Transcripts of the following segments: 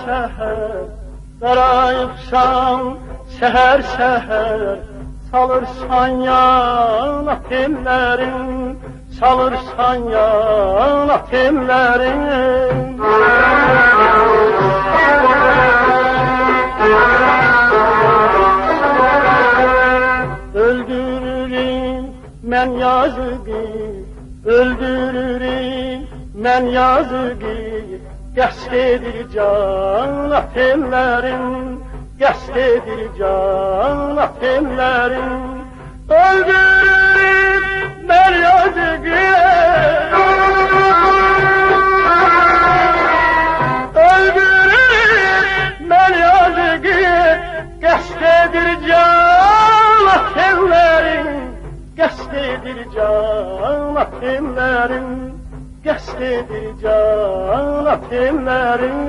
seher qarayıbsan seher salırsan yana tellərin, salırsan yana tellərin. Öldürürüm mən yazıqı, öldürürüm mən yazıqı, qəsd edir cana tellərin, qəsd edir cana tellərin. Öldürürüm mən yazıqı, öldürürüm mən yazıqı, qəsd edir cana tellərin, qəsd edir cana tellərin, qəsd edir cana tellərin.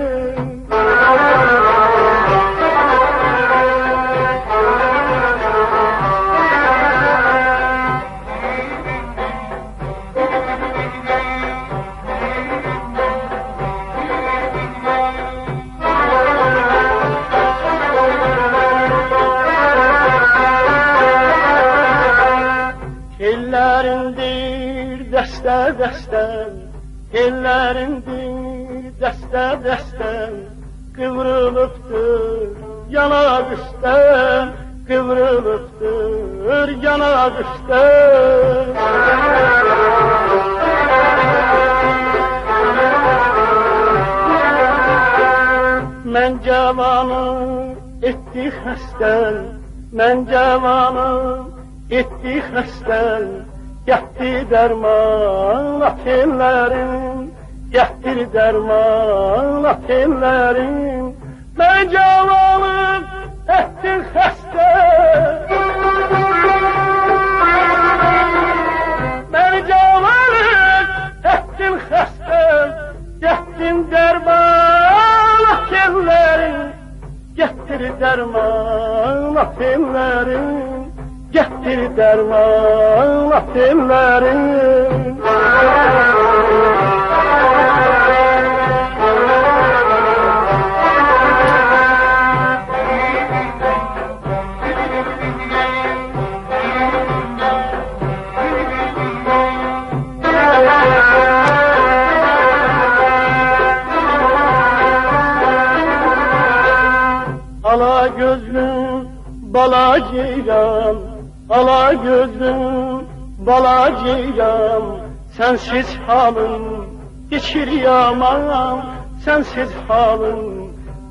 Ellerindir dəstə dəstəm, ellerindir dəstə dəstəm, qıvrılıbdır yanaq üstəm, qıvrılıbdır yanaq üstəm. Mən cavanım etdi xəstən, mən cavanım etdi xəstən, gətdi dərman tellərin, gətdir dərman tellərin. Mən cavanım etdi xəstən, mən cavanım etdi xəstən, gətdim dərman tellərin, gətdir dərman tellərin, gətdir dərman tellərin. Ala gözlüm bala ceylan, ala gözlüm bala ceylan, sensiz halım geçir yaman, sensiz halım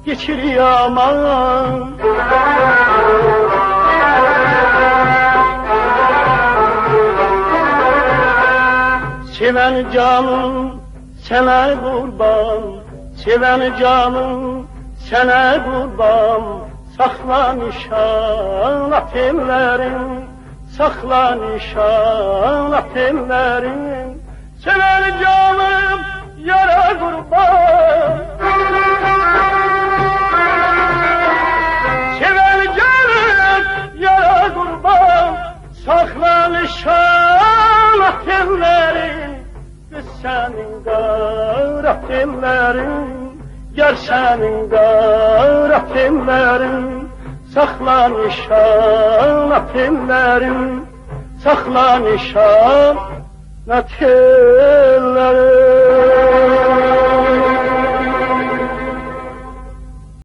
geçir yaman. Seven canım sana kurban, seven canım sana kurban, sakla nişana tellərin, sakla nişana tellərin. Sever canım yara kurban, sever canım yara kurban, sakla nişana tellərin. Kız senin qara tellərin, gər sənin qara tellərin, saxla nişana tellərin, saxla nişana tellərin.